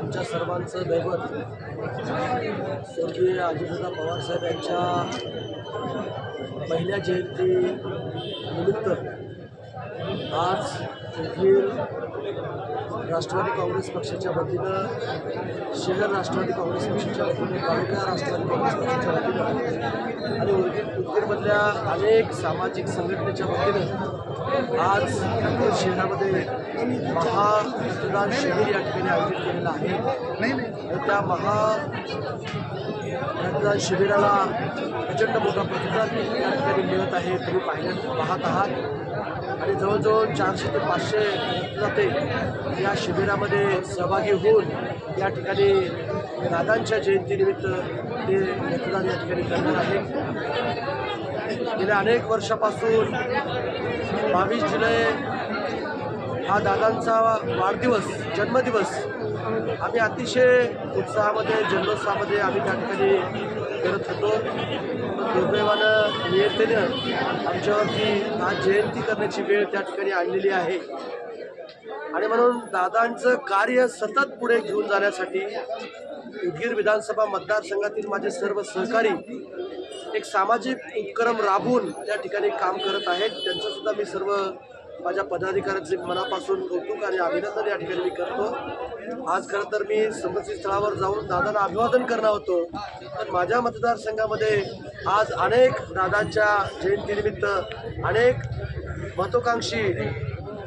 आमच्या सर्वांचं दैवत स्वर्गीय अजितदादा पवारसाहेब यांच्या पहिल्या जयंती निमित्त आज उदगीर राष्ट्रवादी काँग्रेस पक्षाच्या वतीनं, शहर राष्ट्रवादी काँग्रेस पक्षाच्या वतीनं, तालुका राष्ट्रवादी काँग्रेस पक्षाच्या वतीनं आणि उदगीरमधल्या अनेक सामाजिक संघटनेच्या वतीनं आज उदगीर शहरामध्ये महारक्तदान शिबिर या ठिकाणी आयोजित केलेलं आहे. आणि त्या रक्तदान शिबिराला प्रचंड मोठा प्रतिसाद या ठिकाणी मिळत आहे. तुम्ही पाहत आहात आणि जवळजवळ 400 ते 500 रक्तदाते या शिबिरामध्ये सहभागी होऊन या ठिकाणी दादांच्या जयंतीनिमित्त ते रक्तदान या ठिकाणी करणार आहेत. गेल्या अनेक वर्षापासून 22 जुलै हा दादांचा वाढदिवस, जन्मदिवस आम्ही अतिशय उत्साहामध्ये, जल्लोषामध्ये आम्ही त्या ठिकाणी करत होतो. दुर्दैवानं नियंत्रणेनं आमच्यावरती आज जयंती करण्याची वेळ त्या ठिकाणी आणलेली आहे. आणि म्हणून दादांचं कार्य सतत पुढे घेऊन जाण्यासाठी उदगीर विधानसभा मतदारसंघातील माझे सर्व सहकारी एक सामाजिक उपक्रम राबवून त्या ठिकाणी काम करत आहेत. त्यांचंसुद्धा मी सर्व माझ्या पदाधिकाऱ्यांचे मनापासून कौतुक आणि अभिनंदन या ठिकाणी मी करतो. आज खरं तर मी संबंधित स्थळावर जाऊन दादांना अभिवादन करणार होतो, पण माझ्या मतदारसंघामध्ये आज अनेक दादांच्या जयंतीनिमित्त अनेक महत्त्वाकांक्षी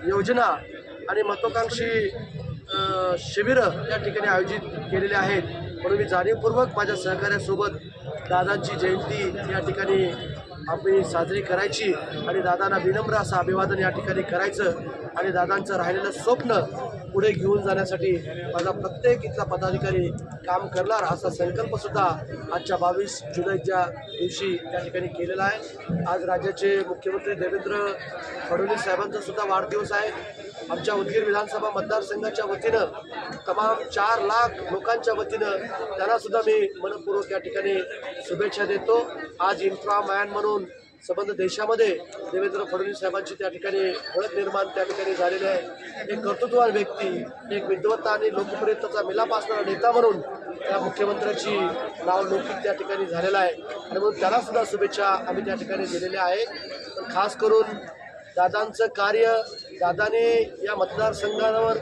योजना आणि महत्त्वाकांक्षी शिबिरं या ठिकाणी आयोजित केलेले आहेत. म्हणून मी जाणीवपूर्वक माझ्या सहकार्यासोबत दादांची जयंती या ठिकाणी आम्ही साजरी करायची आणि दादांना विनम्र असं अभिवादन या ठिकाणी करायचं आणि दादांचं राहिलेलं स्वप्न पुढे घेऊन जाण्यासाठी माझा प्रत्येक इथला पदाधिकारी काम करणार असा संकल्पसुद्धा आजच्या 22 जुलैच्या दिवशी त्या ठिकाणी केलेला आहे. आज राज्याचे मुख्यमंत्री देवेंद्र फडणवीस साहेबांचा सुद्धा वाढदिवस आहे. आमच्या उदगीर विधानसभा मतदारसंघाच्या वतीनं तमाम 4 लाख लोकांच्या वतीनं त्यांनासुद्धा मी मनपूर्वक या ठिकाणी शुभेच्छा देतो. आज इन्फ्रामॅन म्हणून संबंध देशामध्ये देवेंद्र फडणवीस साहेबांची त्या ठिकाणी ओळख निर्माण त्या ठिकाणी झालेली आहे. एक कर्तृत्ववान व्यक्ती, एक विद्वत्ता आणि लोकप्रियतेचा मिलाप असणारा नेता म्हणून त्या मुख्यमंत्र्याची नावलौकिक त्या ठिकाणी झालेला आहे. आणि म्हणून त्यालासुद्धा शुभेच्छा आम्ही त्या ठिकाणी दिलेल्या आहेत. पण खास करून दादांचं कार्य, दादाने या मतदारसंघावर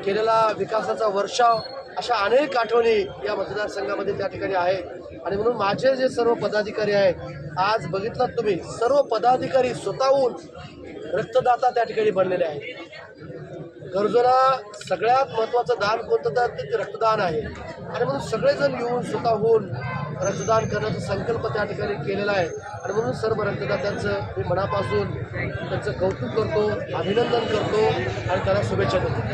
केलेला विकासाचा वर्षाव, अशा अनेक आठवणी या मतदारसंघामध्ये त्या ठिकाणी आहेत. आणि म्हणून माझे जे सर्व पदाधिकारी आहेत, आज बघितलात तुम्ही, सर्व पदाधिकारी स्वतःहून रक्तदाता त्या ठिकाणी बनलेले आहेत. गरजूंना सगळ्यात महत्त्वाचं दान कोणतं तर ते रक्तदान आहे. आणि म्हणून सगळेजण येऊन स्वतःहून रक्तदान करण्याचा संकल्प त्या ठिकाणी केलेला आहे. आणि म्हणून सर्व रक्तदात्यांचं मी मनापासून त्यांचं कौतुक करतो, अभिनंदन करतो आणि त्यांना शुभेच्छा देतो.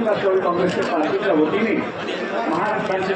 राष्ट्रवादी काँग्रेसच्या पार्टीच्या वतीने महाराष्ट्राचे